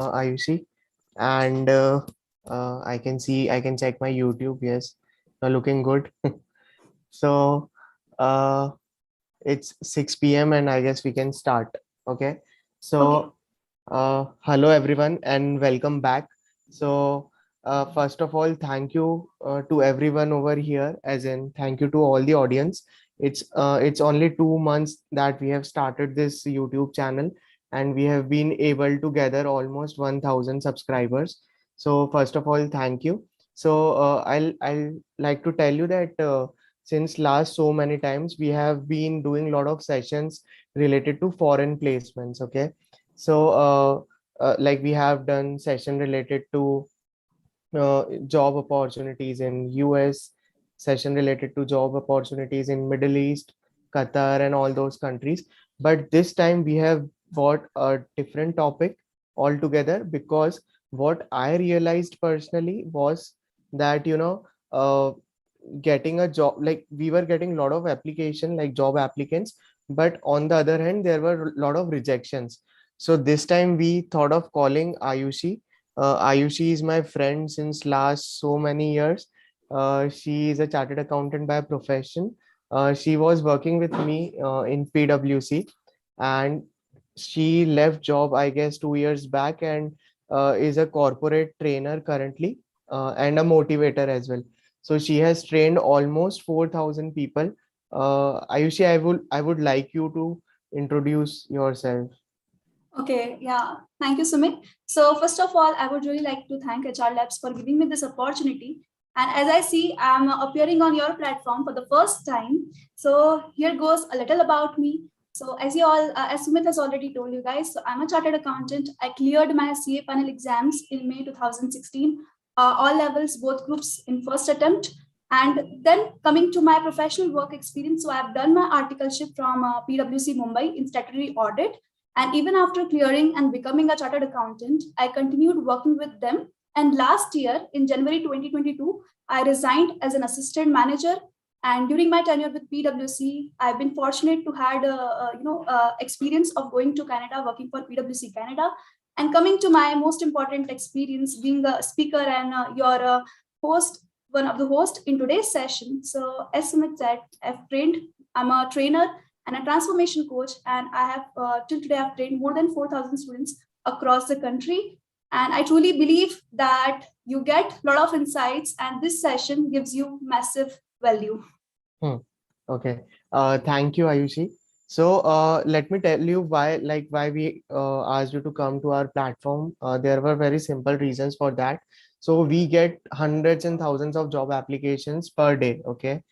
Ayushi, and I can check my YouTube. Yes, looking good. So, uh, it's 6 p.m. and I guess we can start. Okay. Okay. So, hello everyone and welcome back. So, first of all, thank you to everyone over here, as in thank you to all the audience. It's only 2 months that we have started this YouTube channel, and we have been able to gather almost 1,000 subscribers. So, first of all, thank you. So, I'll like to tell you that since last so many times we have been doing a lot of sessions related to foreign placements. Okay, so like we have done session related to job opportunities in US, session related to job opportunities in Middle East, Qatar, and all those countries. But this time we have brought a different topic altogether, because what I realized personally was that getting a job, like we were getting a lot of application, like job applicants, but on the other hand there were a lot of rejections. So this time we thought of calling Ayushi. Ayushi is my friend since last so many years. She is a chartered accountant by profession. She was working with me in PwC, and she left job I guess 2 years back, and is a corporate trainer currently, and a motivator as well. So she has trained almost 4,000 people. Ayushi, I would like you to introduce yourself. Okay. Yeah. Thank you, Sumit. So first of all, I would really like to thank HR Labs for giving me this opportunity. And as I see, I'm appearing on your platform for the first time. So here goes a little about me. So as Sumit has already told you guys, so I'm a chartered accountant. I cleared my CA panel exams in May 2016, all levels, both groups in first attempt. And then coming to my professional work experience, so I've done my articleship from PwC Mumbai in statutory audit. And even after clearing and becoming a chartered accountant, I continued working with them. And last year, in January 2022, I resigned as an assistant manager. And during my tenure with PwC, I've been fortunate to had experience of going to Canada, working for PwC Canada, and coming to my most important experience being a speaker and your host, one of the hosts in today's session. So as Sumit said, I'm a trainer and a transformation coach. And I have till today I've trained more than 4,000 students across the country. And I truly believe that you get a lot of insights, and this session gives you massive value. Hmm. Okay. Thank you, Ayushi. So, let me tell you why we asked you to come to our platform. There were very simple reasons for that. So we get hundreds and thousands of job applications per day. Okay.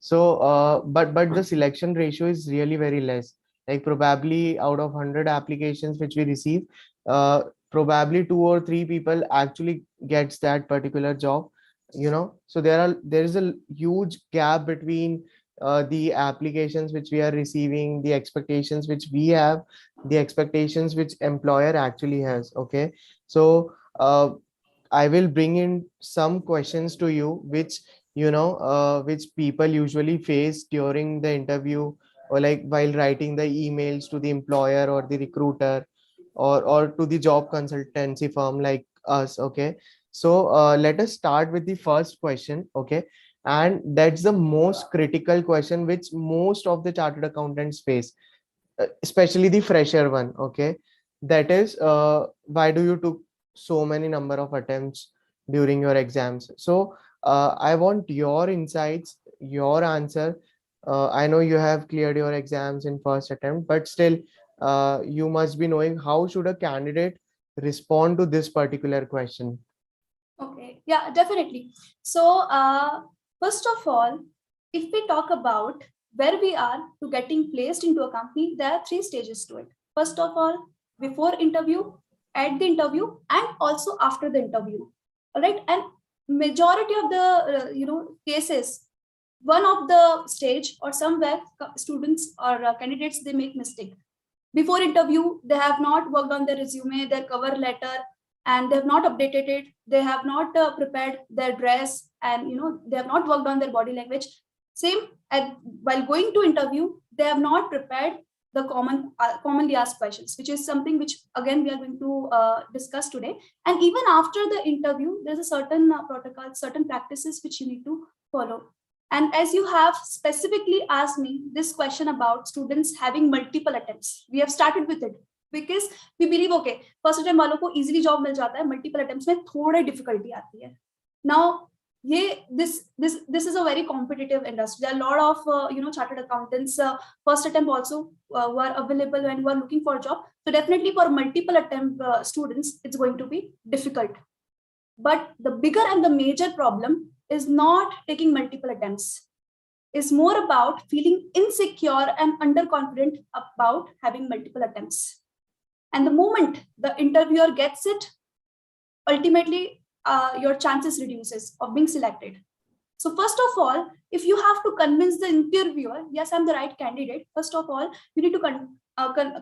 So, but the selection ratio is really very less. Like probably out of 100 applications which we receive, probably two or three people actually gets that particular job. So there is a huge gap between the applications which we are receiving, the expectations which we have, the expectations which employer actually has. Okay, so I will bring in some questions to you, which people usually face during the interview, or like while writing the emails to the employer or the recruiter, or to the job consultancy firm like us. Okay, so let us start with the first question. Okay, and that's the most critical question which most of the chartered accountants face, especially the fresher one. Okay, that is, why do you took so many number of attempts during your exams? So I want your insights, your answer. I know you have cleared your exams in first attempt, but still, you must be knowing how should a candidate respond to this particular question. Okay, yeah, definitely. So, first of all, if we talk about where we are to getting placed into a company, there are three stages to it. First of all, before interview, at the interview, and also after the interview. All right, and majority of the cases, one of the stage or somewhere students or candidates they make mistake before interview. They have not worked on their resume, their cover letter, and they have not updated it. They have not prepared their dress, and they have not worked on their body language. Same while going to interview, they have not prepared the commonly asked questions, which is something which again we are going to discuss today. And even after the interview, there's a certain protocol, certain practices which you need to follow. And as you have specifically asked me this question about students having multiple attempts, we have started with it because we believe, okay, first attempt वालों को easily job मिल जाता है, multiple attempts में थोड़ा difficulty आती है. Now, this is a very competitive industry. There are a lot of chartered accountants first attempt also who are available and who are looking for a job. So definitely for multiple attempt students, it's going to be difficult. But the bigger and the major problem is not taking multiple attempts. It's more about feeling insecure and underconfident about having multiple attempts. And the moment the interviewer gets it, ultimately your chances reduces of being selected. So first of all, if you have to convince the interviewer, yes, I'm the right candidate, first of all, you need to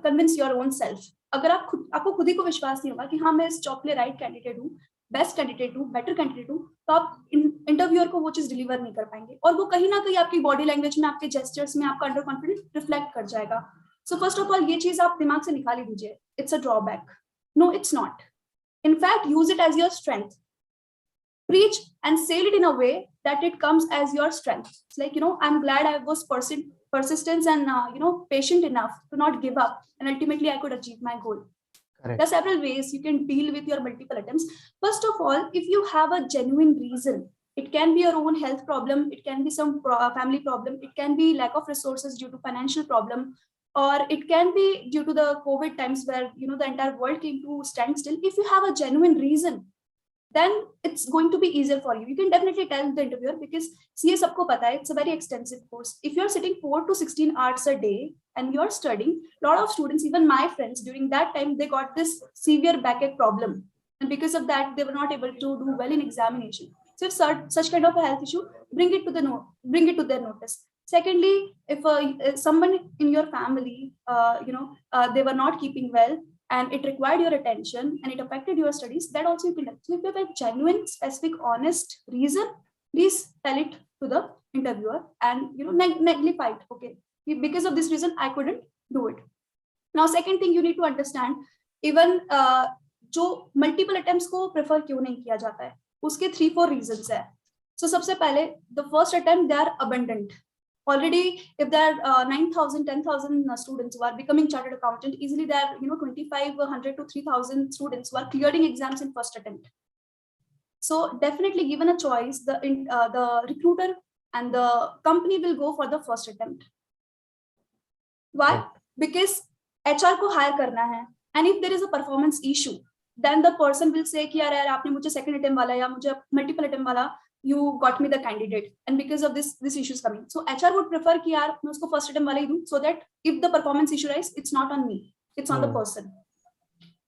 convince your own self. अगर आपको खुद ही को विश्वास नहीं होगा कि हाँ मैं इस जॉब के लिए राइट कैंडिडेट हूँ, बेस्ट कैंडिडेट हूँ, बेटर कैंडिडेट हूँ, तो आप इंटरव्यूअर को वो चीज डिलीवर नहीं कर पाएंगे और वो कहीं ना कहीं आपकी बॉडी लैंग्वेज में, आपके जेस्चर्स में आपका अंडर कॉन्फिडेंस रिफ्लेक्ट कर जाएगा. सो फर्स्ट ऑफ ऑल ये चीज आप दिमाग से निकाल ही दीजिए. It's a drawback. No, it's not. In fact, use it as your strength. Preach and say it in a way that it comes as your strength. It's like, I'm glad I was persistent and, patient enough to not give up. And ultimately, I could achieve my goal. Correct. There are several ways you can deal with your multiple attempts. First of all, if you have a genuine reason, it can be your own health problem, it can be some family problem, it can be lack of resources due to financial problem, or it can be due to the COVID times where the entire world came to standstill. If you have a genuine reason, then it's going to be easier for you. You can definitely tell the interviewer because CA sabko pata hai, it's a very extensive course. If you're sitting 4 to 16 hours a day and you're studying, a lot of students, even my friends, during that time, they got this severe backache problem. And because of that, they were not able to do well in examination. So if such kind of a health issue, bring it to their notice. Secondly, if someone in your family, they were not keeping well and it required your attention and it affected your studies, that also you can tell. So if you have a genuine, specific, honest reason, please tell it to the interviewer and neglify it. Okay, because of this reason, I couldn't do it. Now, second thing you need to understand, even जो multiple attempts को prefer क्यों नहीं किया जाता है, उसके 3-4 reasons है. So सबसे पहले, the first attempt, they are abundant. Already, if there are 9,000, 10,000 students who are becoming chartered accountant, easily there are 2,500 to 3,000 students who are clearing exams in first attempt. So definitely, given a choice, the recruiter and the company will go for the first attempt. Why? Because HR को hire करना है, and if there is a performance issue, then the person will say कि यार आपने मुझे second attempt वाला या मुझे multiple attempt वाला, you got me the candidate, and because of this issue is coming. So HR would prefer कि यार मैं उसको first attempt वाला ही दूं, so that if the performance issue arises, it's not on me, it's on the person.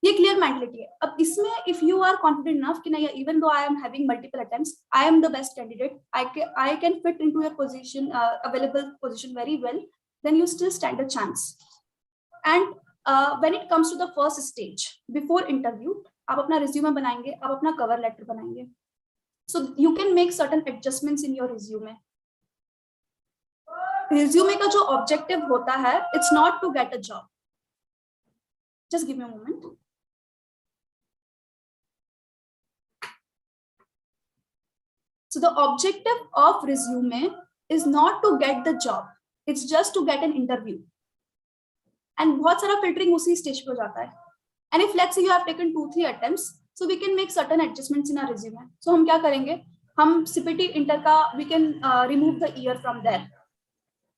ये clear mentality है. अब इसमें if you are confident enough कि नहीं, even though I am having multiple attempts, I am the best candidate, I can fit into your position, available position very well, then you still stand a chance. And when it comes to the first stage, before interview, आप अपना resume बनाएंगे, आप अपना cover letter बनाएंगे. So you can make certain adjustments in your resume. Resume का जो objective होता है, it's not to get a job. Just give me a moment. So the objective of resume is not to get the job. It's just to get an interview. And बहुत सारा filtering उसी stage पे हो जाता है. And if let's say you have taken 2-3 attempts, so we can make certain adjustments in our resume. So हम क्या करेंगे? हम CPT inter का we can remove the year from there.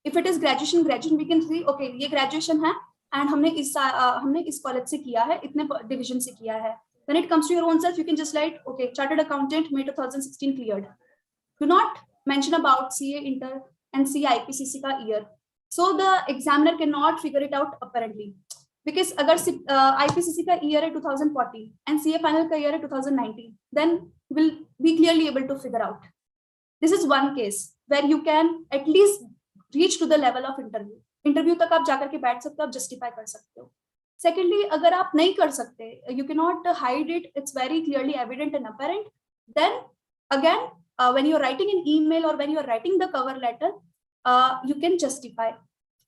If it is graduation, we can see okay ये graduation है and हमने इस college से किया है, इतने division से किया है. When it comes to your own self, you can just write okay chartered accountant May 2016 cleared. Do not mention about CA inter and CA IPCC का year. So the examiner cannot figure it out apparently. Because अगर IPCC का year है 2014 and CA final का year है 2019, then we'll be clearly able to figure out. This is one case where you can at least reach to the level of interview. Interview तक आप जाकर के बैठ सकते हो, आप justify कर सकते हो. Secondly, अगर आप नहीं कर सकते, you cannot hide it, it's very clearly evident and apparent, then again, when you're writing an email or when you're writing the cover letter, you can justify.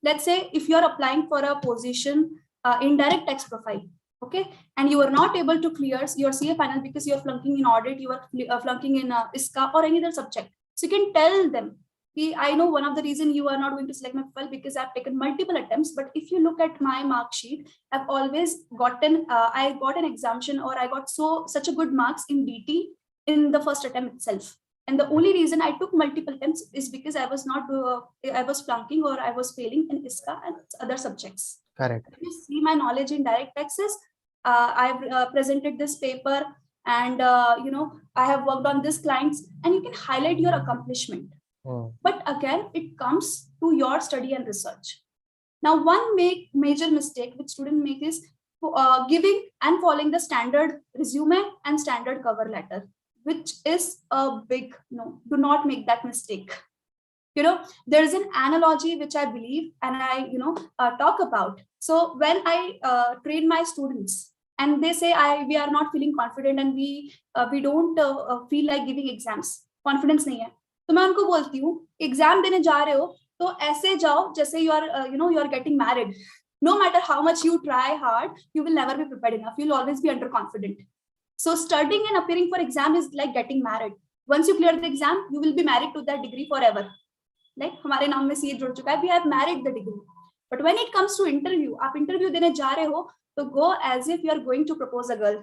let's say if you're applying for a position in direct tax profile, okay, and you are not able to clear your CA final because you're flunking in audit, you are flunking in ISCA or any other subject. So you can tell them, I know one of the reason you are not going to select my profile because I've taken multiple attempts, but if you look at my mark sheet, I've always gotten, I got an exemption or I got such a good marks in DT in the first attempt itself. And the only reason I took multiple attempts is because I was not, I was flunking or I was failing in ISCA and other subjects. Correct. If you see my knowledge in direct taxes, I've presented this paper and, I have worked on this clients, and you can highlight your accomplishment. But again, it comes to your study and research. Now, one major mistake which students make is giving and following the standard resume and standard cover letter, which is a big no. Do not make that mistake. There is an analogy which I believe and I, talk about. So when I train my students and they say we are not feeling confident and we don't feel like giving exams, confidence nahi hai. तो मैं उनको बोलती हूँ exam देने जा रहे हो तो ऐसे जाओ जैसे you are getting married. No matter how much you try hard, you will never be prepared enough. You'll always be underconfident. So studying and appearing for exam is like getting married. Once you clear the exam, you will be married to that degree forever. Like हमारे नाम में CA जुड़ चुका है. We have married the degree. But when it comes to interview, आप interview देने जा रहे हो तो go as if you are going to propose a girl.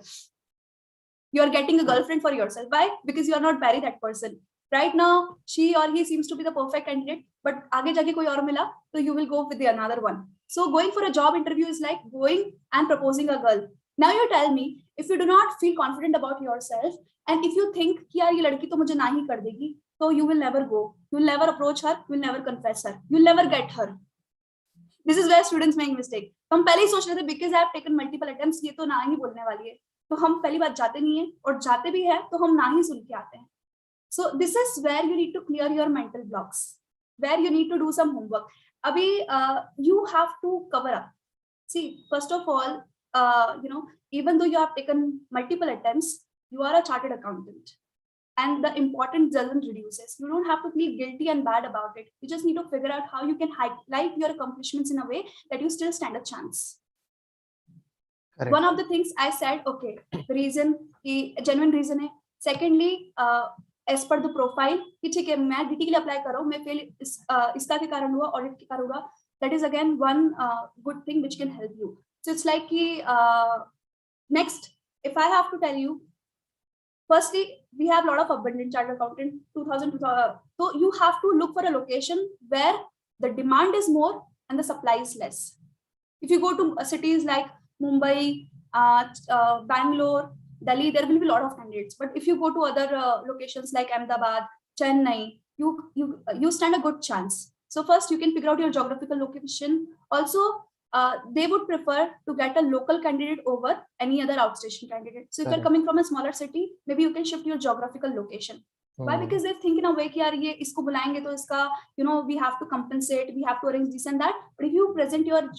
You are getting a girlfriend for yourself. Why? Because you are not married that person. Right now, she or he seems to be the perfect candidate, but आगे जाके कोई और मिला, so you will go with the another one. So going for a job interview is like going and proposing a girl. Now you tell me, if you do not feel confident about yourself, and if you think कि यार ये लड़की तो मुझे ना ही कर देगी, so you will never go. You will never approach her. You will never confess her. You will never get her. This is where students make mistake. हम पहले ही सोच रहे थे because I have taken multiple attempts, ये तो ना ही बोलने वाली है. तो हम पहली बार जाते नहीं है और जाते भी है तो हम ना ही सुन के आते हैं. So this is where you need to clear your mental blocks, where you need to do some homework. Abhi, you have to cover up. See, first of all, even though you have taken multiple attempts, you are a chartered accountant. And the importance doesn't reduce. You don't have to feel guilty and bad about it. You just need to figure out how you can highlight your accomplishments in a way that you still stand a chance. Correct. One of the things I said, okay, the reason, the genuine reason है. Secondly, as per the profile, कि ठीक है मैं DT के लिए apply कर रहा हूँ, मैं fail इसका के कारण हुआ, audit के कारण हुआ. That is again one good thing which can help you. So it's like कि next, if I have to tell you, firstly, we have a lot of abundant chartered accountant, 2000. So you have to look for a location where the demand is more and the supply is less. If you go to cities like Mumbai, Bangalore, Delhi, there will be a lot of candidates. But if you go to other locations like Ahmedabad, Chennai, you stand a good chance. So first, you can figure out your geographical location. Also, they would prefer to get a local candidate over any other outstation candidate. So if you're coming from a smaller city, maybe you can shift your geographical location. Why? Because they think in a way कि यार ये इसको बुलाएंगे तो इसका we have to compensate, we have to arrange this and that. But if you present your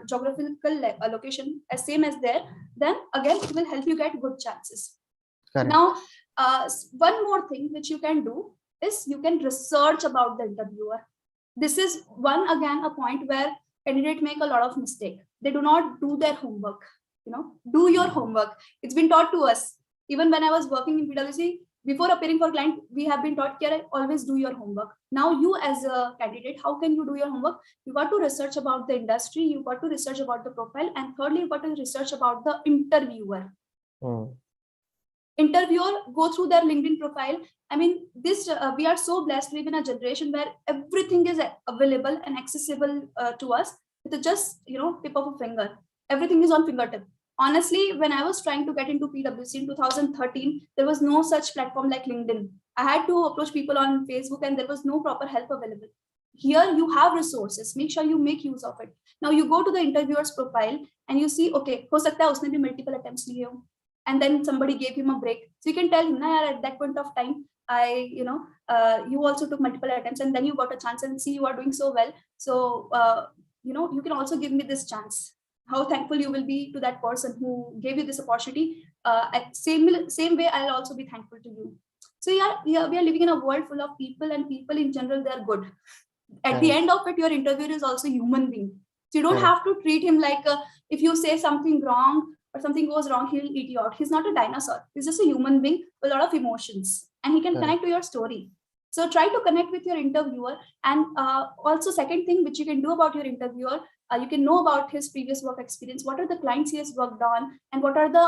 geographical location as same as there, then again it will help you get good chances. Correct. Now, one more thing which you can do is you can research about the interviewer. This is again a point where candidates make a lot of mistake. They do not do their homework. Do your homework. It's been taught to us. Even when I was working in PwC, before appearing for client, we have been taught that always do your homework. Now you as a candidate, how can you do your homework? You got to research about the industry, you got to research about the profile, and thirdly, you got to research about the interviewer. Interviewer, go through their LinkedIn profile. I mean, we are so blessed to live in a generation where everything is available and accessible to us with just tip of a finger. Everything is on fingertip. Honestly, when I was trying to get into PwC in 2013, there was no such platform like LinkedIn. I had to approach people on Facebook and there was no proper help available. Here you have resources. Make sure you make use of it. Now you go to the interviewer's profile and you see, okay, ho sakta hai usne bhi multiple attempts liye ho. And then somebody gave him a break. So you can tell him, at that point of time, you also took multiple attempts and then you got a chance and see you are doing so well. So, you can also give me this chance. How thankful you will be to that person who gave you this opportunity. Same way, I'll also be thankful to you. So yeah, we are living in a world full of people and people in general, they're good. At the end of it, your interviewer is also a human being. So you don't have to treat him like if you say something wrong or something goes wrong, he'll eat you out. He's not a dinosaur. He's just a human being with a lot of emotions, and he can connect to your story. So try to connect with your interviewer. And also, second thing which you can do about your interviewer, you can know about his previous work experience. What are the clients he has worked on, and what are the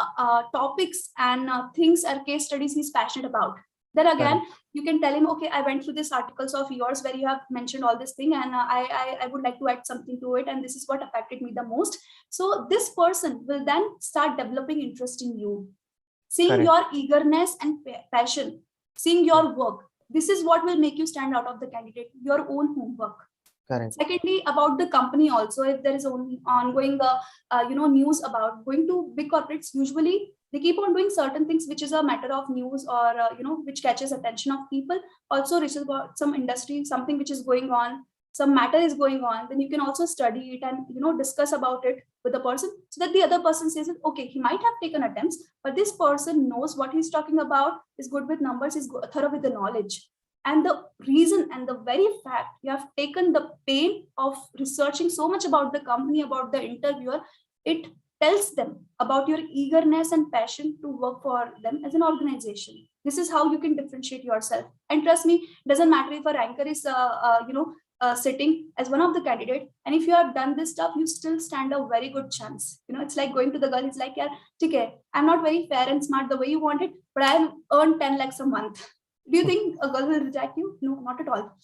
topics and things or case studies he's passionate about. Then again, you can tell him, okay, I went through this articles of yours where you have mentioned all this thing, and I would like to add something to it, and this is what affected me the most. So this person will then start developing interest in you, seeing your eagerness and passion, seeing your work. This is what will make you stand out of the candidate, your own homework. Secondly, about the company also, if there is ongoing news about going to big corporates, usually they keep on doing certain things which is a matter of news or which catches attention of people. Also research about some industry, something which is going on, some matter is going on, then you can also study it and discuss about it with the person, so that the other person says, okay, he might have taken attempts, but this person knows what he's talking about, is good with numbers, is thorough with the knowledge. And the reason and the very fact you have taken the pain of researching so much about the company, about the interviewer, it tells them about your eagerness and passion to work for them as an organization. This is how you can differentiate yourself. And trust me, doesn't matter if a ranker is sitting as one of the candidate, and if you have done this stuff, you still stand a very good chance. It's like going to the girl, it's like, yeah, okay, I'm not very fair and smart the way you want it, but I earn 10 lakhs a month. Do you think a girl will reject you? No, not at all.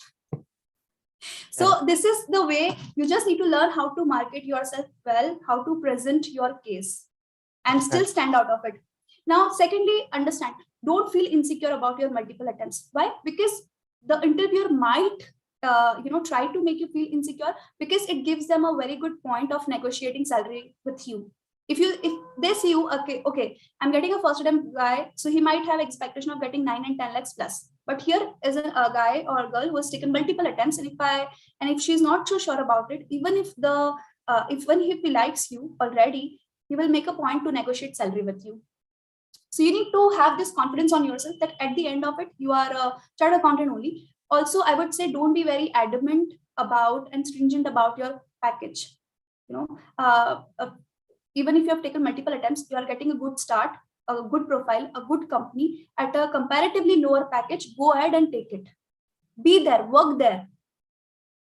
So this is the way. You just need to learn how to market yourself well, how to present your case and still stand out of it. Now, secondly, understand, don't feel insecure about your multiple attempts. Why? Because the interviewer might try to make you feel insecure, because it gives them a very good point of negotiating salary with you. If they see you, okay, I'm getting a first attempt guy, so he might have expectation of getting 9 and 10 lakhs plus. But here is a guy or a girl who has taken multiple attempts, and if she's not too sure about it, even if if he likes you already, he will make a point to negotiate salary with you. So you need to have this confidence on yourself that at the end of it, you are a chartered accountant only. Also, I would say, don't be very adamant about and stringent about your package. Even if you have taken multiple attempts, you are getting a good start, a good profile, a good company at a comparatively lower package. Go ahead and take it. Be there, work there.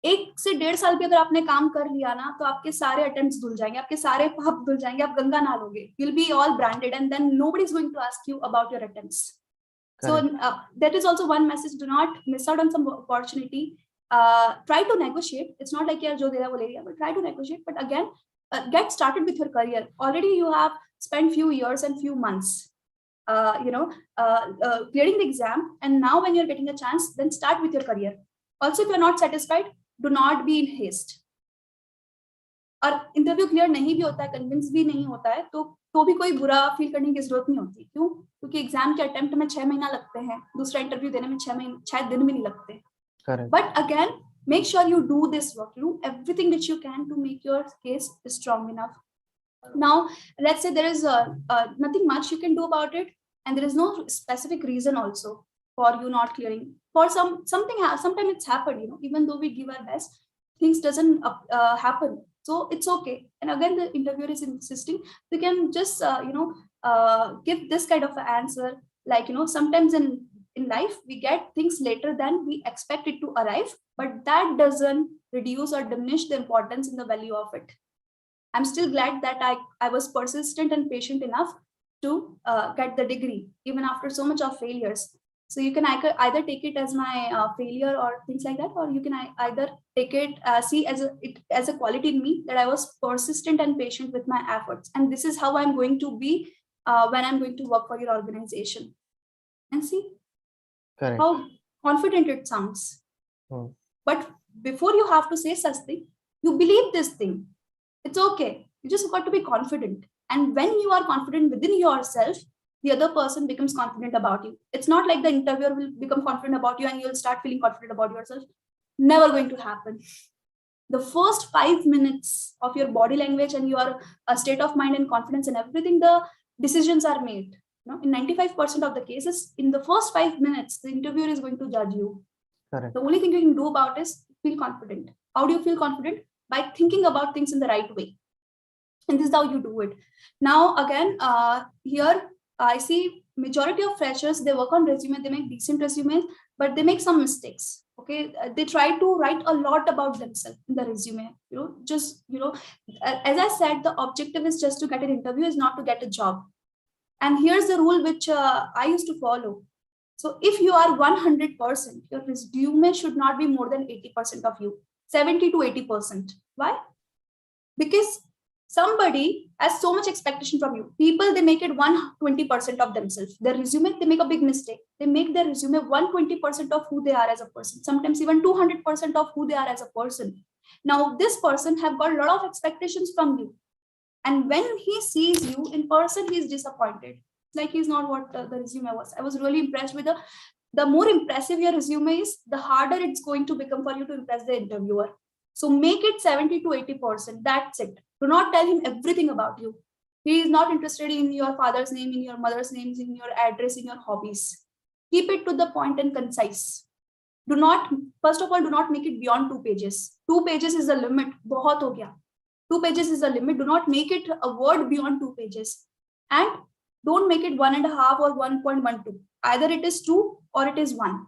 1 से 1.5 साल भी अगर आपने काम कर लिया ना, तो आपके सारे अटेम्प्ट्स धुल जाएंगे, आपके सारे पाप धुल जाएंगे, आप गंगा नहा लोगे. You'll be all branded, and then nobody is going to ask you about your attempts. So that is also one message. Do not miss out on some opportunity. Try to negotiate. It's not like you're jo de raha wo le liya, but try to negotiate. But again, get started with your career. Already you have spent few years and few months, clearing the exam. And now when you're getting a chance, then start with your career. Also, if you're not satisfied, do not be in haste. और interview clear नहीं भी होता है, convince भी नहीं होता है, तो भी कोई बुरा फील करने की जरूरत नहीं होती. क्यों? क्योंकि एग्जाम के अटेम्प्ट में 6 महीना लगते हैं, दूसरा इंटरव्यू देने में 6 दिन भी नहीं लगते. But again, make sure you do this work. You do everything that you can to make your case strong enough. Now, let's say there is nothing much you can do about it, and there is no specific reason also for you not clearing. For sometimes it's happened. Even though we give our best, things doesn't happen. So it's okay. And again, the interviewer is insisting. They can just give this kind of an answer, like sometimes in life we get things later than we expect it to arrive, but that doesn't reduce or diminish the importance and the value of it. I'm still glad that I was persistent and patient enough to get the degree even after so much of failures. So you can either take it as my failure or things like that, or you can either take it see as a quality in me, that I was persistent and patient with my efforts, and this is how I'm going to be when I'm going to work for your organization. And see how confident it sounds. But before you have to say such thing, you believe this thing. It's okay. You just got to be confident. And when you are confident within yourself, the other person becomes confident about you. It's not like the interviewer will become confident about you and you'll start feeling confident about yourself. Never going to happen. The first 5 minutes of your body language and your state of mind and confidence and everything, the decisions are made. In 95% of the cases, in the first 5 minutes, the interviewer is going to judge you. Correct. The only thing you can do about is feel confident. How do you feel confident? By thinking about things in the right way. And this is how you do it. Now, again, here I see majority of freshers, they work on resume, they make decent resumes, but they make some mistakes. Okay, they try to write a lot about themselves in the resume. As I said, the objective is just to get an interview, is not to get a job. And here's the rule which I used to follow. So if you are 100%, your resume should not be more than 80% of you, 70 to 80%. Why? Because somebody has so much expectation from you. People, they make it 120% of themselves. Their resume, they make a big mistake. They make their resume 120% of who they are as a person, sometimes even 200% of who they are as a person. Now, this person have got a lot of expectations from you. And when he sees you in person, he's disappointed. Like he's not what the resume was. I was really impressed with the more impressive your resume is, the harder it's going to become for you to impress the interviewer. So make it 70 to 80%. That's it. Do not tell him everything about you. He is not interested in your father's name, in your mother's names, in your address, in your hobbies. Keep it to the point and concise. First of all, do not make it beyond 2 pages. 2 pages is the limit. Bahut ho gaya. 2 pages is the limit. Do not make it a word beyond 2 pages. And don't make it 1.5 or 1.12. Either it is 2 or it is 1.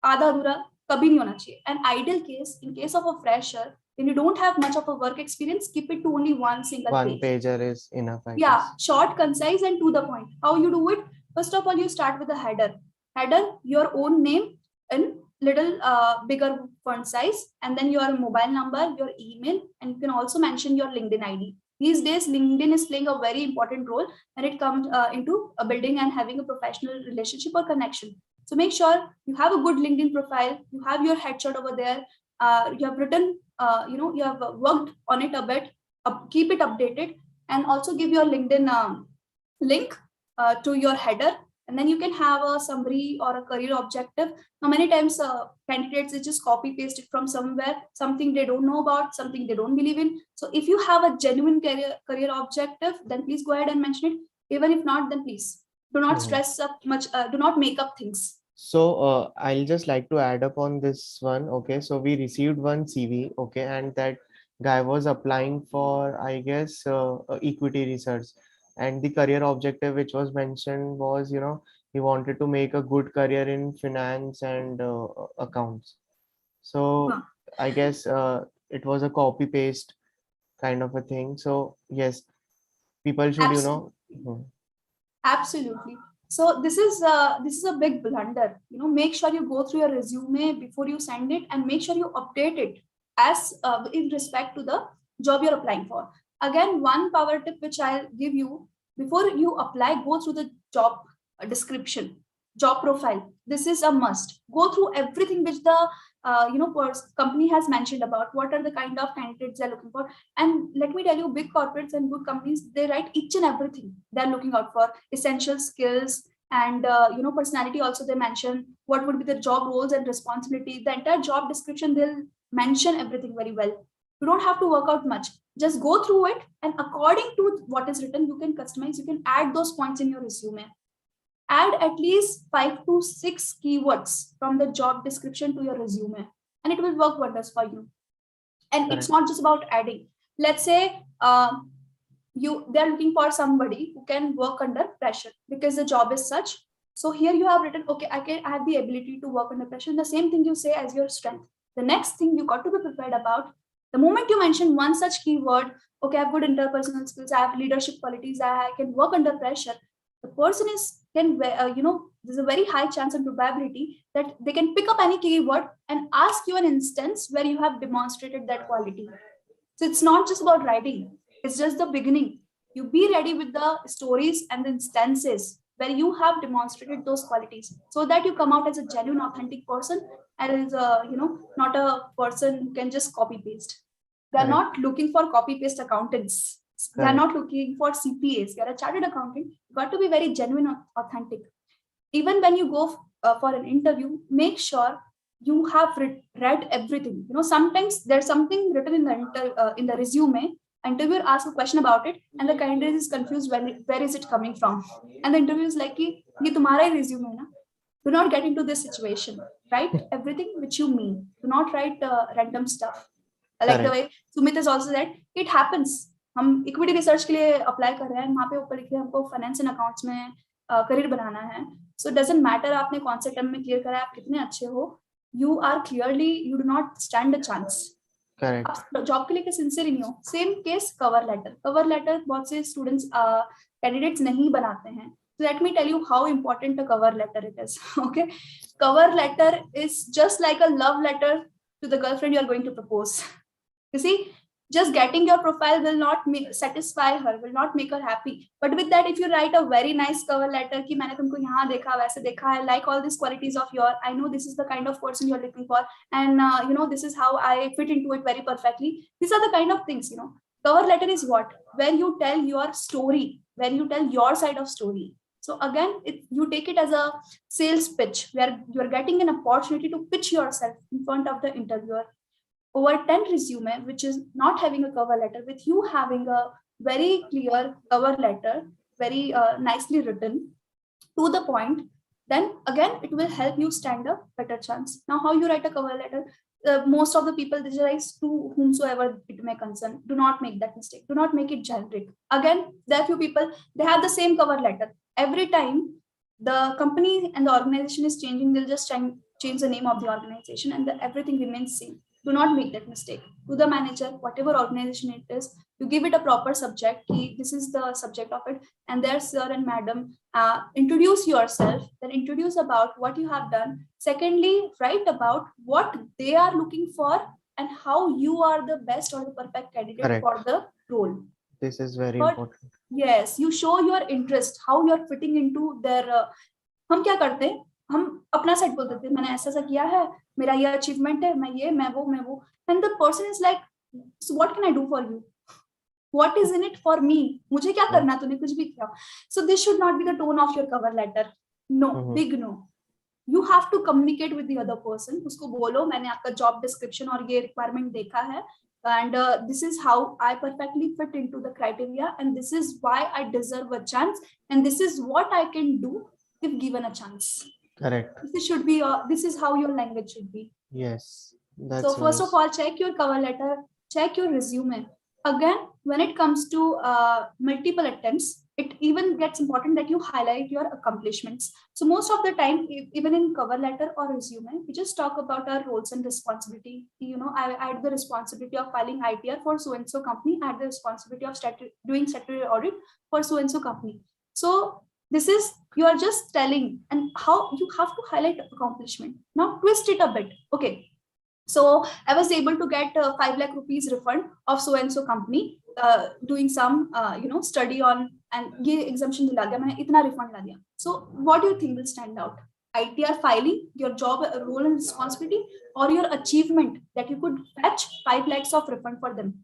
Aadha adhura kabhi nahi hona chahiye. An ideal case, in case of a fresher, when you don't have much of a work experience, keep it to only one single page. One pager is enough, I yeah, guess. Short, concise, and to the point. How you do it? First of all, you start with a header. Header, your own name in little bigger font size, and then your mobile number, your email, and you can also mention your LinkedIn ID. These days, LinkedIn is playing a very important role when it comes into a building and having a professional relationship or connection. So make sure you have a good LinkedIn profile. You have your headshot over there. You have written, you have worked on it a bit. Keep it updated, and also give your LinkedIn link to your header. And then you can have a summary or a career objective. Now, many times candidates, they just copy paste it from somewhere, something they don't know about, something they don't believe in. So if you have a genuine career objective, then please go ahead and mention it. Even if not, then please do not stress up much. Do not make up things. So I'll just like to add up on this one. Okay, so we received one CV. Okay, and that guy was applying for, I guess, equity research. And the career objective which was mentioned was, he wanted to make a good career in finance and accounts. So I guess it was a copy paste kind of a thing. So yes, people should, Absolutely. So this is a big blunder. Make sure you go through your resume before you send it, and make sure you update it as in respect to the job you're applying for. Again, one power tip which I'll give you: before you apply, go through the job description, job profile. This is a must. Go through everything which the company has mentioned about what are the kind of candidates they're looking for. And let me tell you, big corporates and good companies, they write each and everything they're looking out for: essential skills and personality. Also, they mention what would be the job roles and responsibility. The entire job description, they'll mention everything very well. You don't have to work out much. Just go through it, and according to what is written, you can customize. You can add those points in your resume. Add at least 5 to 6 keywords from the job description to your resume, and it will work wonders for you. And it's not just about adding. Let's say they're looking for somebody who can work under pressure because the job is such. So here you have written, okay, I have the ability to work under pressure. The same thing you say as your strength. The next thing you got to be prepared about, the moment you mention one such keyword, okay, I have good interpersonal skills, I have leadership qualities, I can work under pressure. The person there's a very high chance and probability that they can pick up any keyword and ask you an instance where you have demonstrated that quality. So it's not just about writing. It's just the beginning. You be ready with the stories and the instances where you have demonstrated those qualities, so that you come out as a genuine, authentic person, and not a person who can just copy paste. They're not looking for copy paste accountants. They're not looking for CPAs. You're a chartered accountant. You got to be very genuine, authentic. Even when you go for an interview, make sure you have read everything. Sometimes there's something written in the resume. Interviewer asks a question about it, and the candidate is confused where is it coming from. And the interviewer is like, "Ye tumhara hi resume hai na?" Do not get into this situation. Write everything which you mean. Do not write random stuff. Like the way Sumit has also said, it happens. हम equity research के लिए apply कर रहे हैं, वहां पे ऊपर लिखे हमको फाइनेंस एंड अकाउंट्स में करियर बनाना है. सो डजंट मैटर आपने कौन से टर्म में क्लियर करा है, आप कितने अच्छे हो, you are clearly, you do not stand a chance. आप जॉब के लिए सिंसियर ही नहीं हो. Same case cover letter. Cover letter बहुत से स्टूडेंट्स कैंडिडेट्स नहीं बनाते हैं. So let me tell you how important a cover letter it is. Okay, cover letter is just like a love letter to the girlfriend you are going to propose. You see, just getting your profile will not satisfy her, will not make her happy. But with that, if you write a very nice cover letter कि मैंने तुमको यहाँ देखा, वैसे देखा है, like all these qualities of your, I know this is the kind of person you are looking for, and you know, this is how I fit into it very perfectly. These are the kind of things, you know. Cover letter is what? When you tell your story, when you tell your side of story. So again, you take it as a sales pitch where you are getting an opportunity to pitch yourself in front of the interviewer. Over 10 resume, which is not having a cover letter, with you having a very clear cover letter, very nicely written, to the point, then again, it will help you stand a better chance. Now, how you write a cover letter? Most of the people visualize to whomsoever it may concern. Do not make that mistake. Do not make it generic. Again, there are few people, they have the same cover letter. Every time the company and the organization is changing, they'll just change the name of the organization, and everything remains same. Do not make that mistake. To the manager, whatever organization it is, you give it a proper subject. This is the subject of it, and there, sir and madam, introduce yourself, then introduce about what you have done. Secondly, write about what they are looking for and how you are the best or the perfect candidate for the role. This is very important. Yes, you show your interest, how you are fitting into their हम क्या करते हैं, हम अपना side बोल देते हैं, मैंने ऐसा ऐसा किया है, मेरा ये अचीवमेंट है, मैं ये, मैं वो, and the person is like, so what can I do for you? What is in it for me? मुझे क्या करना, तूने कुछ भी किया. So this should not be the tone of your cover letter. No, big no. You have to communicate with the other person. उसको बोलो, मैंने आपका job description और ये requirement देखा है, and this is how I perfectly fit into the criteria, and this is why I deserve a chance, and this is what I can do if given a chance. Correct. This should be this is how your language should be. Yes, that's so first nice. of all, check your cover letter, check your resume. Again, when it comes to multiple attempts, it even gets important that you highlight your accomplishments. So most of the time, even in cover letter or resume, we just talk about our roles and responsibility. You know, I had the responsibility of filing ITR for so and so company. I had the responsibility of doing statutory audit for so and so company. So this is, you are just telling, and how you have to highlight accomplishment. Now twist it a bit. Okay, so I was able to get 5 lakh rupees refund of so and so company, doing some you know, study on, and ये exemption दिला दिया, मैंने इतना refund ला दिया. So what do you think will stand out? ITR filing, your job role and responsibility, or your achievement that you could fetch 5 lakhs of refund for them?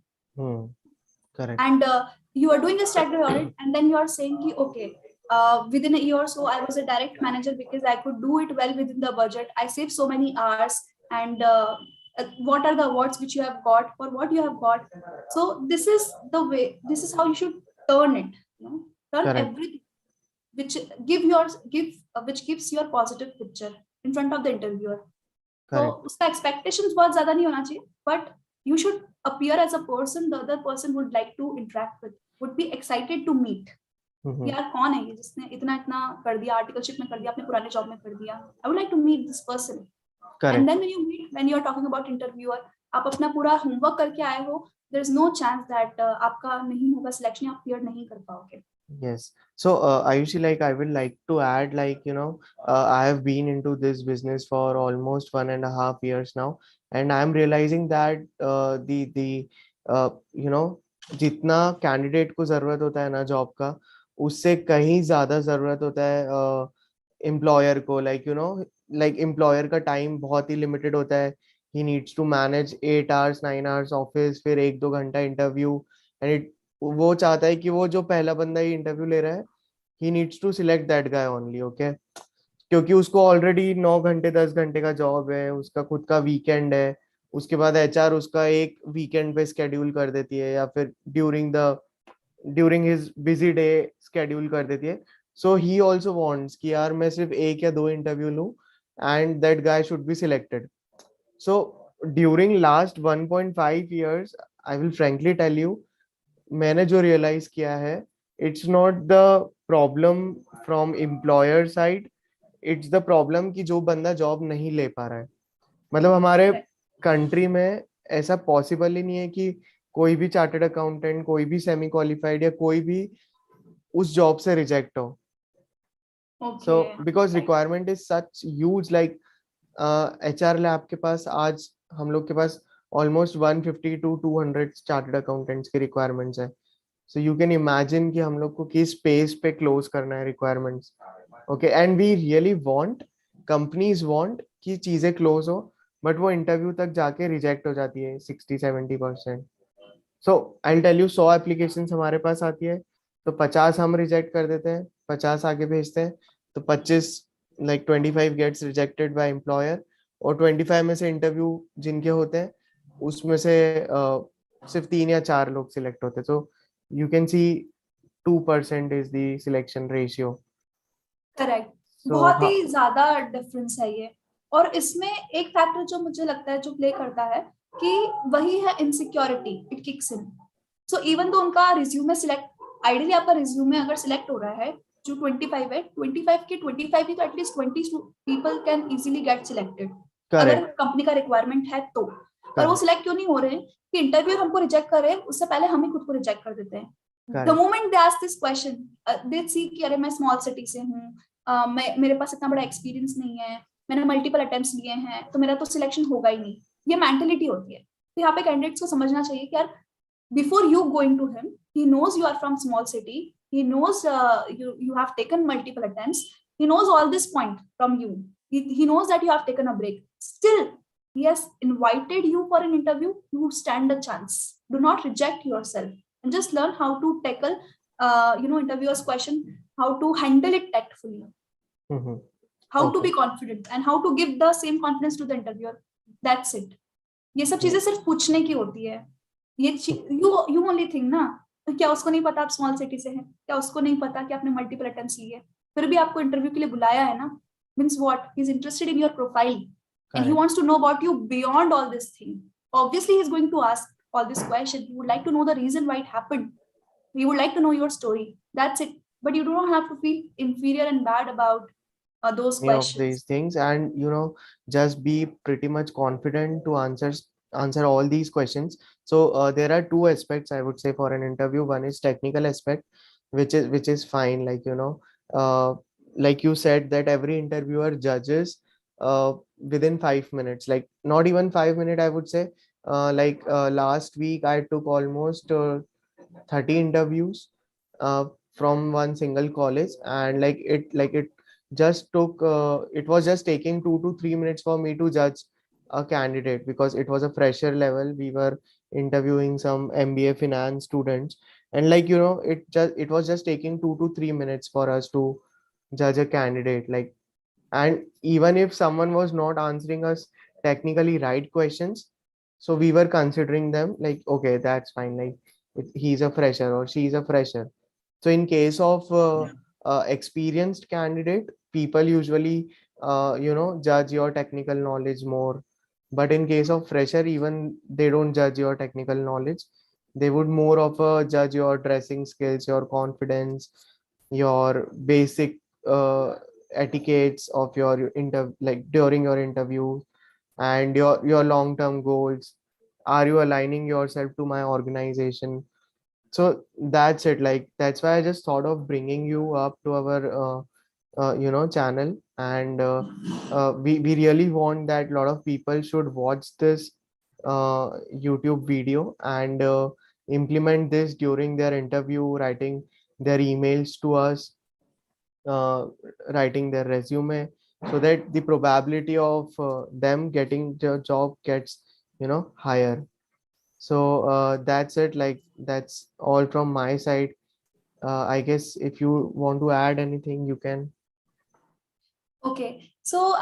Correct. And you are doing a statutory audit, and then you are saying ki, okay, within a year or so, I was a direct manager because I could do it well within the budget. I saved so many hours, and what are the awards which you have got for what you have got? So this is the way, this is how you should turn it. You know, turn Correct. everything which which gives your positive picture in front of the interviewer. Correct. So उसका expectations बहुत ज़्यादा नहीं होना चाहिए, but you should appear as a person the other person would like to interact with, would be excited to meet. यार कौन है ये जिसने इतना इतना कर दिया, आर्टिकलशिप में कर दिया, अपने पुराने जॉब में कर दिया. I would like to meet this person. Correct. And then when you are talking about interviewer, आप अपना पूरा homework करके आए हो, there is no chance that आपका नहीं होगा selection, आप clear नहीं कर पाओगे. Yes. So Ayushi, like I would like to add, like, you know, I have been into this business for almost 1.5 years now, and I'm realizing that the you know, जितना candidate को जरूरत होता है ना job का, उससे कहीं ज्यादा जरूरत होता है employer को. Like, you know, like employer का time बहुत ही limited होता है. He needs to manage 8 hours 9 hours office, फिर 1-2 घंटा interview, and वो चाहता है कि वो जो पहला बंदा ही इंटरव्यू ले रहा है, he needs to select that guy only. Okay, क्योंकि उसको ऑलरेडी 9 घंटे 10 घंटे का जॉब है, उसका खुद का वीकेंड है, उसके बाद एचआर उसका एक वीकेंड पे स्केड्यूल कर देती है, या फिर during his busy day schedule कर देती है. So he also wants कि यार मैं सिर्फ एक या दो इंटरव्यू लूं and that guy should be selected. So during last 1.5 years, I will frankly tell you, मैंने जो realize किया है, it's not the problem from employer side, it's the problem कि जो बंदा जॉब नहीं ले पा रहा है. मतलब हमारे कंट्री में ऐसा पॉसिबल ही नहीं है कि कोई भी चार्टर्ड अकाउंटेंट, कोई भी सेमी क्वालिफाइड या कोई भी उस जॉब से रिजेक्ट हो. So Okay. because Right. requirement is such huge, like HR lab के पास आज हम लोग के पास ऑलमोस्ट 150 to 200 चार्टर्ड अकाउंटेंट्स की रिक्वायरमेंट्स है. सो यू कैन इमेजिन कि हम लोग को किस पेस पे क्लोज करना है requirements. Okay, and we really want, companies want कि चीजें क्लोज हो, बट वो इंटरव्यू तक जाके रिजेक्ट हो जाती है 60-70%. सो आई टेल यू, 100 एप्लीकेशन हमारे पास आती है तो 50 हम रिजेक्ट कर देते हैं, 50 आगे भेजते हैं, तो 25, like 25 gets rejected by employer, और 25 में से इंटरव्यू जिनके होते हैं उसमें से सिर्फ 3 या 4 लोग सिलेक्ट होते हैं. तो you can see 2% is the selection ratio. Correct. So बहुत ही ज्यादा डिफरेंस है ये. और इसमें एक फैक्टर जो मुझे लगता है जो प्ले करता है कि वही है insecurity. It kicks in. So even तो उनका रिज्यूमे सिलेक्ट, आइडियली आपका रिज्यूमे अगर सिलेक्ट हो रहा है जो 25 है, 25 के 25 ही तो at least 20 people can easily get selected अगर कंपनी का रिक्वायरमेंट है तो. पर वो सिलेक्ट क्यों नहीं हो रहे हैं कि इंटरव्यू हमको रिजेक्ट कर रहे हैं, उससे पहले हम ही खुद को रिजेक्ट कर देते हैं. The moment they ask this question, they see कि अरे मैं स्मॉल सिटी से हूँ, मैं मेरे पास इतना बड़ा एक्सपीरियंस नहीं है, मैंने मल्टीपल अटेम्प्ट्स लिए हैं तो मेरा तो सिलेक्शन होगा ही नहीं. ये मेंटेलिटी होती है. तो यहाँ पे कैंडिडेट्स को समझना चाहिए कि यार before you going to him, he knows you are from small city, he knows you have taken multiple attempts, he knows all this point from you, he knows that you have taken a break, still he has invited you for an interview. You stand a chance. Do not reject yourself and just learn how to tackle interviewer's question, how to handle it tactfully, how to be confident and how to give the same confidence to the interviewer. That's it. ये सब चीजें सिर्फ पूछने की होती है. ये you only think ना, क्या उसको नहीं पता आप स्मॉल सिटी से हैं, क्या उसको नहीं पता कि आपने मल्टीपल अटेम्प्ट्स लिए, फिर भी आपको इंटरव्यू के लिए बुलाया है ना. Means what, he is interested in your profile and he wants to know about you beyond all this thing. Obviously he is going to ask all this question. He would like to know the reason why it happened. He would like to know your story. That's it. But you don't have to feel inferior and bad about those questions. Of these things, and just be pretty much confident to answer all these questions. So there are two aspects I would say for an interview. One is technical aspect, which is fine, like you said that every interviewer judges within 5 minutes, like not even 5 minutes I would say. Last week I took almost 30 interviews from one single college, and it just took it was just taking 2 to 3 minutes for me to judge a candidate, because it was a fresher level. We were interviewing some MBA finance students, and it was just taking 2 to 3 minutes for us to judge a candidate. And even if someone was not answering us technically right questions, so we were considering them like, okay, that's fine, he's a fresher or she's a fresher. So in case of experienced candidate, people usually judge your technical knowledge more. But in case of fresher, even they don't judge your technical knowledge. They would more of judge your dressing skills, your confidence, your basic etiquettes of your during your interview, and your long term goals. Are you aligning yourself to my organization? So that's it. That's why I just thought of bringing you up to our channel. And we really want that a lot of people should watch this YouTube video and implement this during their interview, writing their emails to us, uh, writing their resume, so that the probability of them getting the job gets higher. So that's it. That's all from my side. I guess if you want to add anything, you can. Okay, so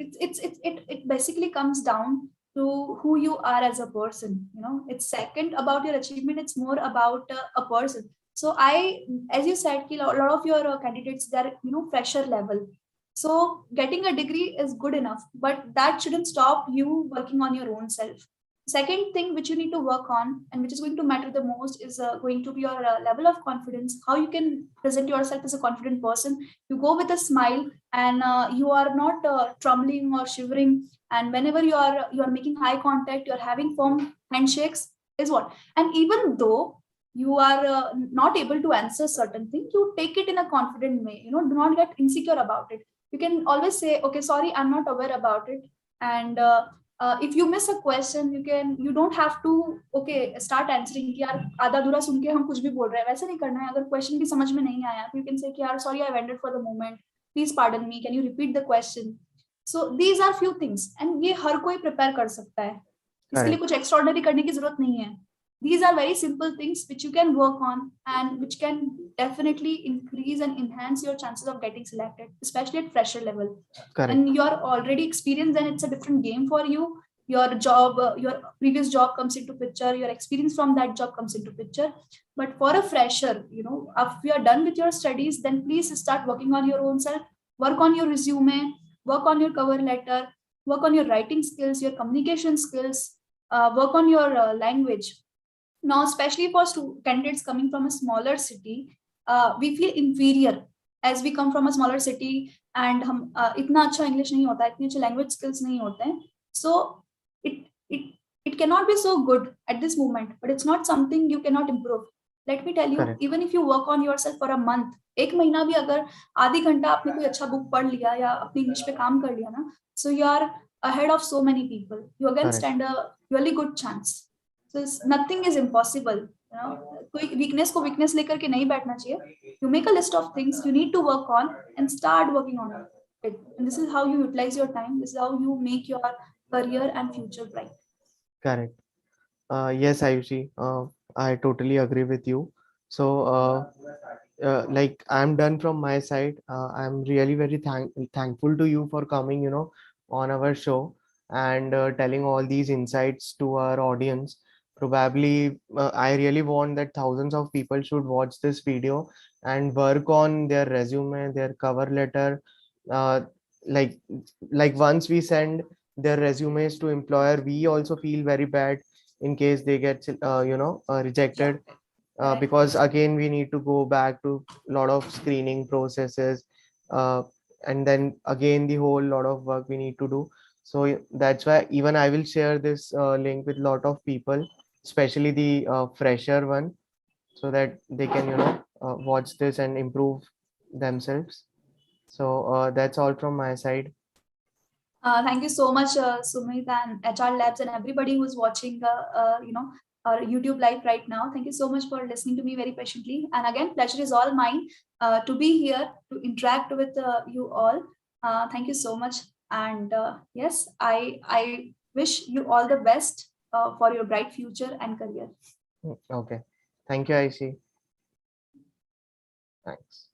it basically comes down to who you are as a person. It's second about your achievement. It's more about a person. So as you said, a lot of your candidates, they're fresher level. So getting a degree is good enough, but that shouldn't stop you working on your own self. Second thing which you need to work on, and which is going to matter the most, is going to be your level of confidence. How you can present yourself as a confident person. You go with a smile, and you are not trembling or shivering. And whenever you are making eye contact, you're having firm handshakes, is what. And even though you are not able to answer certain thing, you take it in a confident way. Do not get insecure about it. You can always say, okay, sorry, I'm not aware about it. And if you miss a question, you don't have to okay start answering कि यार आधा अधूरा सुन के हम कुछ भी बोल रहे हैं, वैसे नहीं करना है. अगर क्वेश्चन भी समझ में नहीं आया, you can say कि यार sorry, I waited for the moment, please pardon me, can you repeat the question. So these are few things, and ये हर कोई prepare कर सकता है. इसके लिए कुछ extraordinary करने की जरूरत नहीं है. These are very simple things which you can work on, and which can definitely increase and enhance your chances of getting selected, especially at fresher level. Correct. And you're already experienced, and it's a different game for you. Your job, your previous job comes into picture, your experience from that job comes into picture. But for a fresher, if you are done with your studies, then please start working on your own self. Work on your resume, work on your cover letter, work on your writing skills, your communication skills, work on your language. Now, especially for candidates coming from a smaller city, we feel inferior as we come from a smaller city, and हम इतना अच्छा English नहीं होता है, इतने अच्छे language skills नहीं होते हैं. So it cannot be so good at this moment, but it's not something you cannot improve. Let me tell you, Correct. even if you work on yourself for a month, एक महीना भी अगर आधी घंटा आपने कोई अच्छा बुक पढ़ लिया या अपनी इंग्लिश पे काम कर लिया ना, so you are ahead of so many people. You again Correct. stand a really good chance. So nothing is impossible. कोई weakness को weakness लेकर के नहीं बैठना चाहिए. You make a list of things you need to work on and start working on it. And this is how you utilize your time. This is how you make your career and future bright. Correct. Yes, Ayushi, I totally agree with you. So, like, I'm done from my side. I'm really very thankful to you for coming, on our show and telling all these insights to our audience. Probably, I really want that thousands of people should watch this video and work on their resume, their cover letter. Uh, like, once we send their resumes to employer, we also feel very bad in case they get rejected, Correct. because again we need to go back to a lot of screening processes, uh, and then again the whole lot of work we need to do. So that's why even I will share this link with a lot of people, especially the fresher one, so that they can watch this and improve themselves. So that's all from my side. Thank you so much, Sumit and HR Labs and everybody who's watching our YouTube live right now. Thank you so much for listening to me very patiently. And again, pleasure is all mine to be here to interact with you all. Thank you so much. And yes, I wish you all the best for your bright future and career. Okay. Thank you, Aishi. Thanks.